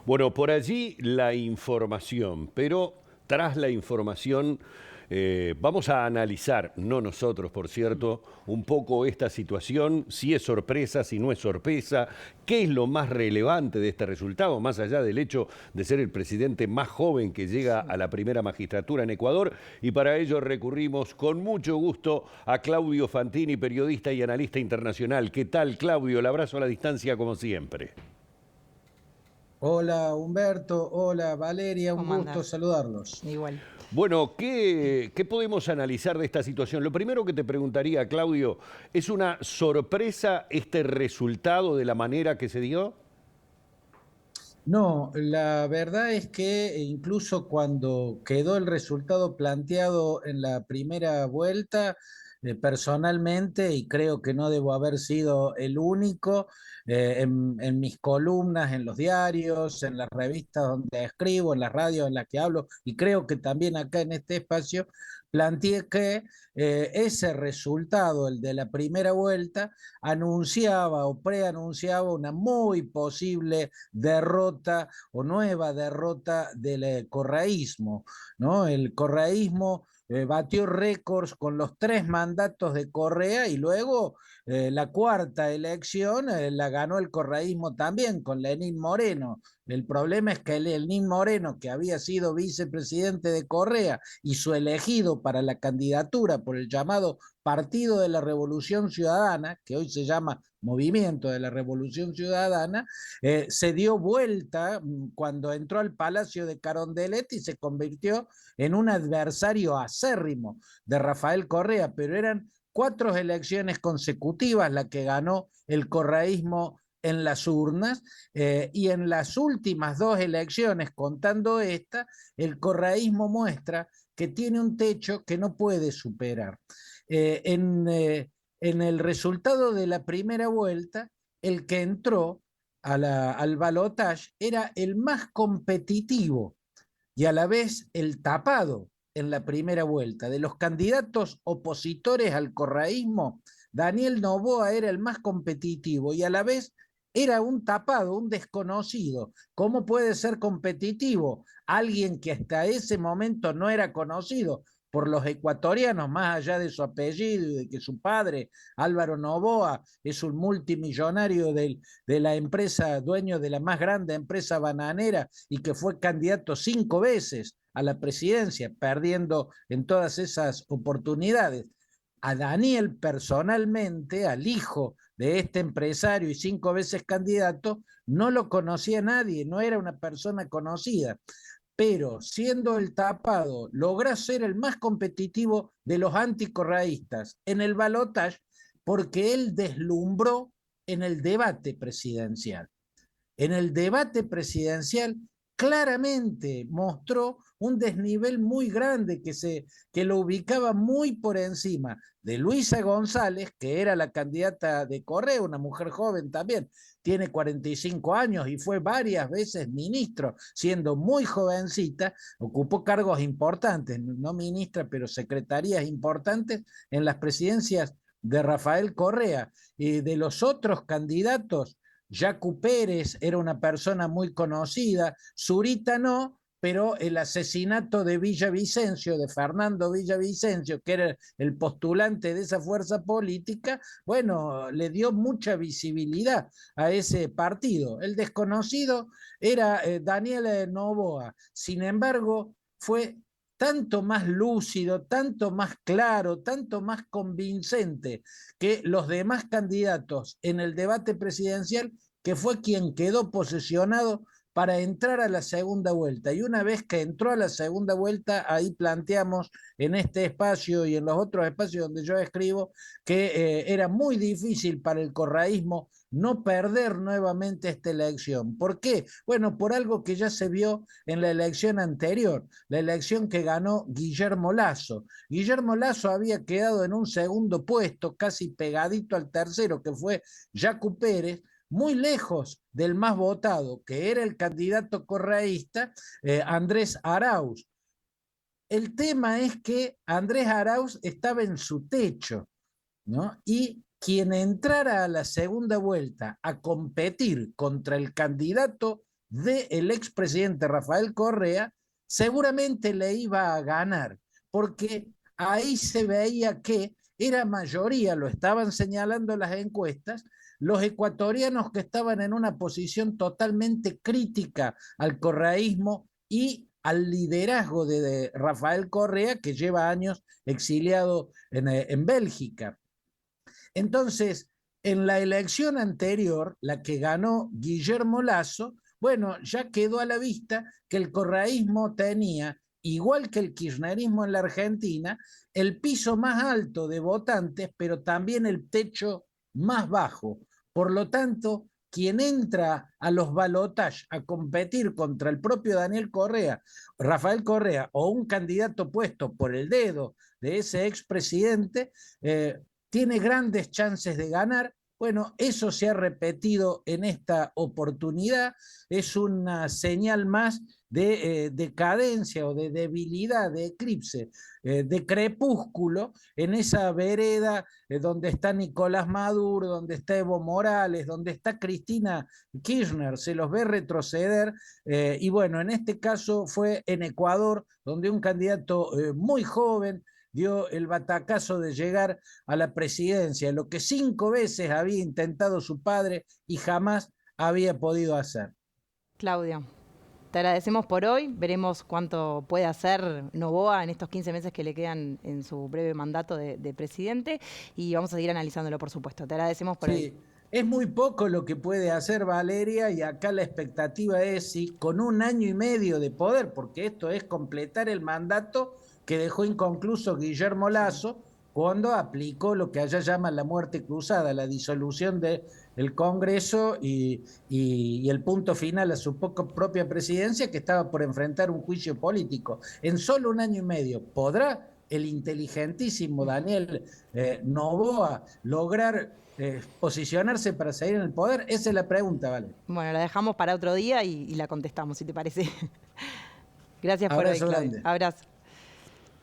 Bueno, por allí la información, pero tras la información vamos a analizar, no nosotros por cierto, un poco esta situación, si es sorpresa, si no es sorpresa, qué es lo más relevante de este resultado, más allá del hecho de ser el presidente más joven que llega a la primera magistratura en Ecuador, y para ello recurrimos con mucho gusto a Claudio Fantini, periodista y analista internacional. ¿Qué tal, Claudio? El abrazo a la distancia como siempre. Hola Humberto, hola Valeria, un ¿Cómo gusto andás? saludarlos. Igual. Bueno, ¿qué podemos analizar de esta situación? Lo primero que te preguntaría, Claudio, ¿es una sorpresa este resultado de la manera que se dio? No, la verdad es que incluso cuando quedó el resultado planteado en la primera vuelta, personalmente, y creo que no debo haber sido el único, en mis columnas, en los diarios, en las revistas donde escribo, en las radios en las que hablo, y creo que también acá en este espacio, planteé que ese resultado, el de la primera vuelta, anunciaba o preanunciaba una muy posible derrota o nueva derrota del correísmo, ¿no? El correísmo batió récords con los 3 mandatos de Correa y luego la cuarta elección la ganó el correísmo también con Lenín Moreno. El problema es que Lenín Moreno, que había sido vicepresidente de Correa y su elegido para la candidatura por el llamado Partido de la Revolución Ciudadana, que hoy se llama Movimiento de la Revolución Ciudadana, se dio vuelta cuando entró al Palacio de Carondelet y se convirtió en un adversario acérrimo de Rafael Correa, pero eran 4 elecciones consecutivas las que ganó el correísmo en las urnas, y en las últimas 2 elecciones, contando esta, el correísmo muestra que tiene un techo que no puede superar. En el resultado de la primera vuelta, el que entró al balotaje era el más competitivo y a la vez el tapado en la primera vuelta. De los candidatos opositores al correísmo, Daniel Noboa era el más competitivo y a la vez era un tapado, un desconocido. ¿Cómo puede ser competitivo alguien que hasta ese momento no era conocido por los ecuatorianos, más allá de su apellido y de que su padre, Álvaro Noboa, es un multimillonario de la empresa, dueño de la más grande empresa bananera y que fue candidato 5 veces a la presidencia, perdiendo en todas esas oportunidades? A Daniel personalmente, al hijo de este empresario y 5 veces candidato, no lo conocía nadie, no era una persona conocida, pero siendo el tapado, logra ser el más competitivo de los anticorreístas en el balotaje porque él deslumbró en el debate presidencial. En el debate presidencial claramente mostró un desnivel muy grande que lo ubicaba muy por encima de Luisa González, que era la candidata de Correa, una mujer joven también, tiene 45 años y fue varias veces ministro, siendo muy jovencita, ocupó cargos importantes, no ministra, pero secretarías importantes en las presidencias de Rafael Correa. Y de los otros candidatos, Jacu Pérez era una persona muy conocida, Zurita no, pero el asesinato de Villavicencio, de Fernando Villavicencio, que era el postulante de esa fuerza política, bueno, le dio mucha visibilidad a ese partido. El desconocido era Daniel Noboa. Sin embargo, fue tanto más lúcido, tanto más claro, tanto más convincente que los demás candidatos en el debate presidencial, que fue quien quedó posesionado para entrar a la segunda vuelta. Y una vez que entró a la segunda vuelta, ahí planteamos en este espacio y en los otros espacios donde yo escribo que era muy difícil para el correísmo no perder nuevamente esta elección. ¿Por qué? Bueno, por algo que ya se vio en la elección anterior, la elección que ganó Guillermo Lasso. Guillermo Lasso había quedado en un segundo puesto, casi pegadito al tercero, que fue Jacu Pérez, muy lejos del más votado, que era el candidato correísta Andrés Arauz. El tema es que Andrés Arauz estaba en su techo, ¿no? Y quien entrara a la segunda vuelta a competir contra el candidato del expresidente Rafael Correa, seguramente le iba a ganar, porque ahí se veía que era mayoría, lo estaban señalando las encuestas, los ecuatorianos que estaban en una posición totalmente crítica al correísmo y al liderazgo de Rafael Correa, que lleva años exiliado en Bélgica. Entonces, en la elección anterior, la que ganó Guillermo Lasso, bueno, ya quedó a la vista que el correísmo tenía, igual que el kirchnerismo en la Argentina, el piso más alto de votantes, pero también el techo más bajo. Por lo tanto, quien entra a los balotajes a competir contra el propio Daniel Correa, Rafael Correa, o un candidato puesto por el dedo de ese expresidente, tiene grandes chances de ganar. Bueno, eso se ha repetido en esta oportunidad, es una señal más de decadencia o de debilidad, de eclipse, de crepúsculo en esa vereda donde está Nicolás Maduro, donde está Evo Morales, donde está Cristina Kirchner, se los ve retroceder. Y bueno, en este caso fue en Ecuador, donde un candidato muy joven dio el batacazo de llegar a la presidencia, lo que 5 veces había intentado su padre y jamás había podido hacer. Claudio, te agradecemos por hoy. Veremos cuánto puede hacer Noboa en estos 15 meses que le quedan en su breve mandato de presidente y vamos a seguir analizándolo, por supuesto. Te agradecemos por hoy. Es muy poco lo que puede hacer Valeria y acá la expectativa es si con 1 año y medio de poder, porque esto es completar el mandato que dejó inconcluso Guillermo Lasso cuando aplicó lo que allá llaman la muerte cruzada, la disolución del Congreso y el punto final a su propia presidencia, que estaba por enfrentar un juicio político. En solo 1 año y medio, ¿podrá el inteligentísimo Daniel Noboa lograr posicionarse para seguir en el poder? Esa es la pregunta, ¿vale? Bueno, la dejamos para otro día y la contestamos, si te parece. Gracias por Abrazo hoy, Claudio. grande. Abrazo.